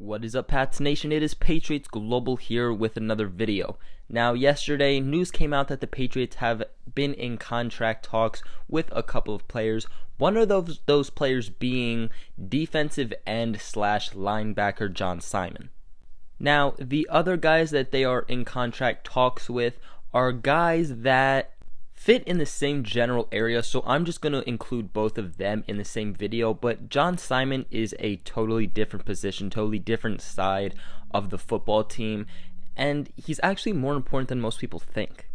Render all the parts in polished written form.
What is up, Pats Nation? It is Patriots Global here with another video. Now, yesterday, news came out that the Patriots have been in contract talks with a couple of players. One of those players being defensive end / linebacker John Simon. Now, the other guys that they are in contract talks with are guys that fit in the same general area, so I'm just going to include both of them in the same video. But John Simon is a totally different position, totally different side of the football team, and he's actually more important than most people think.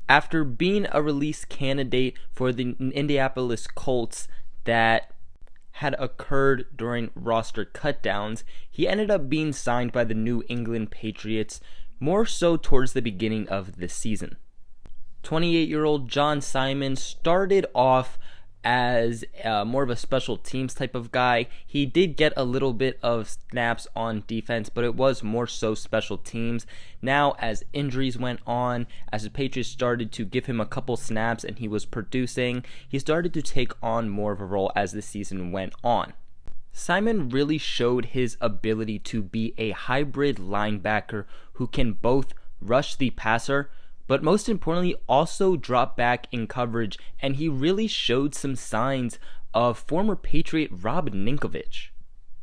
After being a release candidate for the Indianapolis Colts that had occurred during roster cutdowns, he ended up being signed by the New England Patriots more so towards the beginning of the season. 28-year-old John Simon started off as more of a special teams type of guy. He did get a little bit of snaps on defense, but it was more so special teams. Now, as injuries went on, as the Patriots started to give him a couple snaps and he was producing, he started to take on more of a role as the season went on. Simon really showed his ability to be a hybrid linebacker who can both rush the passer, but most importantly also drop back in coverage, and he really showed some signs of former Patriot Rob Ninkovich.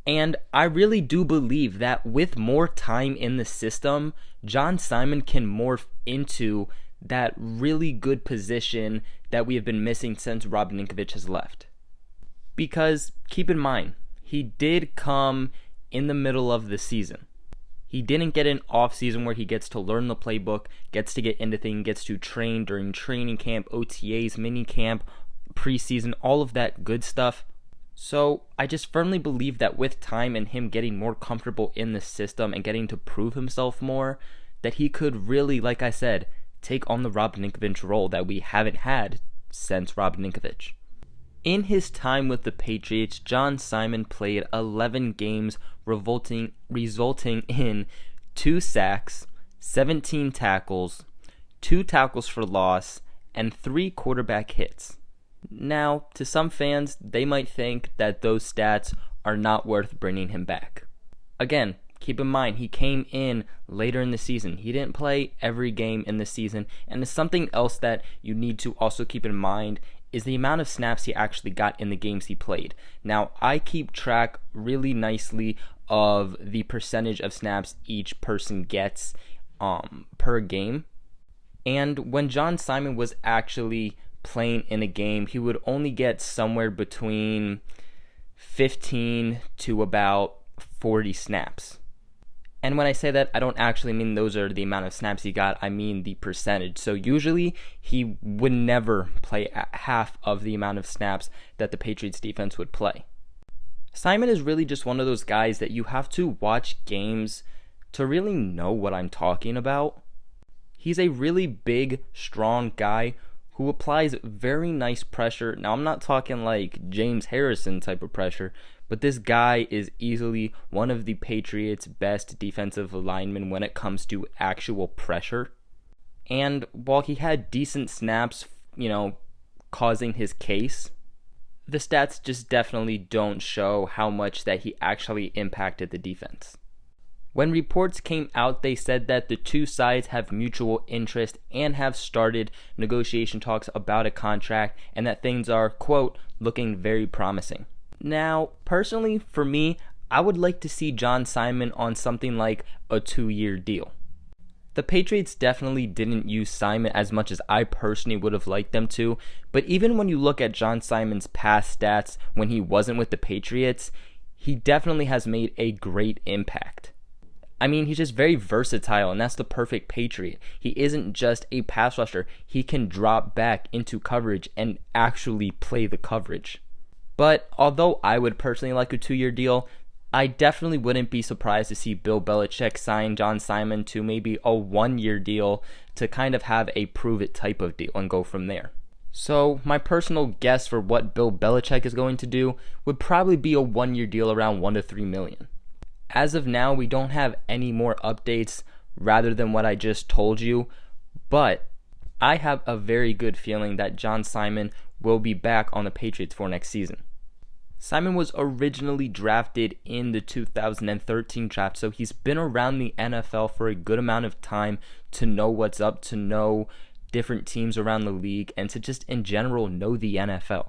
And I really do believe that with more time in the system, John Simon can morph into that really good position that we have been missing since Rob Ninkovich has left. Because keep in mind, he did come in the middle of the season. He didn't get an off season where he gets to learn the playbook, gets to get into things, gets to train during training camp, OTAs, mini camp, preseason, all of that good stuff. So I just firmly believe that with time and him getting more comfortable in the system and getting to prove himself more, that he could really, like I said, take on the Rob Ninkovich role that we haven't had since Rob Ninkovich. In his time with the Patriots, John Simon played 11 games, resulting in 2 sacks, 17 tackles, 2 tackles for loss, and 3 quarterback hits. Now, to some fans, they might think that those stats are not worth bringing him back. Again, keep in mind, he came in later in the season. He didn't play every game in the season, and it's something else that you need to also keep in mind is the amount of snaps he actually got in the games he played. Now, I keep track really nicely of the percentage of snaps each person gets per game. And when John Simon was actually playing in a game, he would only get somewhere between 15 to about 40 snaps. And when I say that, I don't actually mean those are the amount of snaps he got, I mean the percentage. So usually he would never play at half of the amount of snaps that the Patriots defense would play. Simon is really just one of those guys that you have to watch games to really know what I'm talking about. He's a really big, strong guy who applies very nice pressure. Now, I'm not talking like James Harrison type of pressure, but this guy is easily one of the Patriots' best defensive linemen when it comes to actual pressure. And while he had decent snaps, causing his case, the stats just definitely don't show how much that he actually impacted the defense. When reports came out, they said that the two sides have mutual interest and have started negotiation talks about a contract, and that things are, quote, looking very promising. Now, personally, for me, I would like to see John Simon on something like a 2-year deal. The Patriots definitely didn't use Simon as much as I personally would have liked them to, but even when you look at John Simon's past stats when he wasn't with the Patriots, he definitely has made a great impact. I mean, he's just very versatile, and that's the perfect Patriot. He isn't just a pass rusher. He can drop back into coverage and actually play the coverage. But although I would personally like a 2-year deal, I definitely wouldn't be surprised to see Bill Belichick sign John Simon to maybe a 1-year deal to kind of have a prove-it type of deal and go from there. So my personal guess for what Bill Belichick is going to do would probably be a 1-year deal around $1 to $3 million. As of now, we don't have any more updates rather than what I just told you, but I have a very good feeling that John Simon will be back on the Patriots for next season. Simon was originally drafted in the 2013 draft, so he's been around the NFL for a good amount of time to know what's up, to know different teams around the league, and to just in general know the NFL.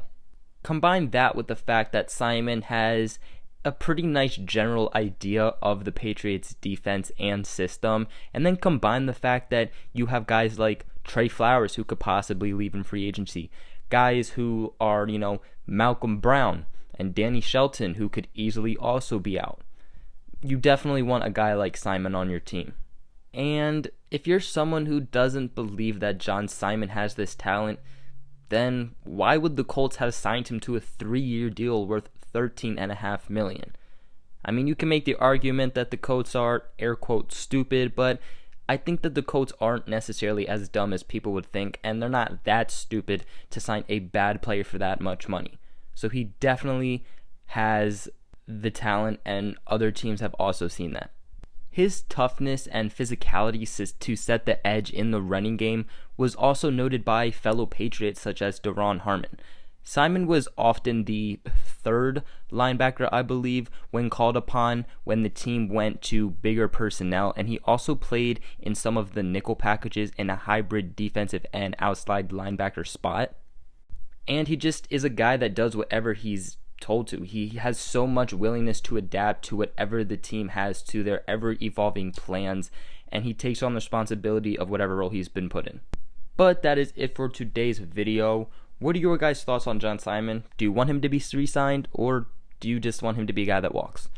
Combine that with the fact that Simon has a pretty nice general idea of the Patriots defense and system, and then combine the fact that you have guys like Trey Flowers who could possibly leave in free agency, guys who are, Malcolm Brown and Danny Shelton who could easily also be out. You definitely want a guy like Simon on your team. And if you're someone who doesn't believe that John Simon has this talent, then why would the Colts have signed him to a 3-year deal worth $13.5 million? I mean, you can make the argument that the Colts are, air quotes, stupid, but I think that the Colts aren't necessarily as dumb as people would think, and they're not that stupid to sign a bad player for that much money. So he definitely has the talent, and other teams have also seen that. His toughness and physicality to set the edge in the running game was also noted by fellow Patriots such as Daron Harmon. Simon was often the third linebacker, I believe, when called upon when the team went to bigger personnel, and he also played in some of the nickel packages in a hybrid defensive end outside linebacker spot. And he just is a guy that does whatever he's told to. He has so much willingness to adapt to whatever the team has, to their ever-evolving plans, and he takes on the responsibility of whatever role he's been put in. But that is it for today's video. What are your guys' thoughts on John Simon? Do you want him to be re-signed, or do you just want him to be a guy that walks?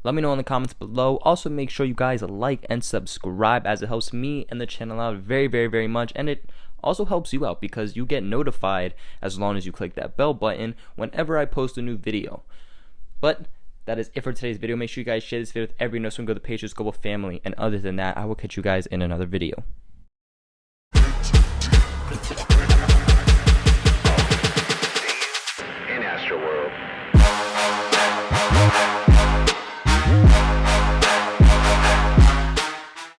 Let me know in the comments below. Also, make sure you guys like and subscribe, as it helps me and the channel out very, very, very much, and it also helps you out because you get notified as long as you click that bell button whenever I post a new video. But that is it for today's video. Make sure you guys share this video with everyone else who can go to the Patriots Global family, and other than that, I will catch you guys in another video.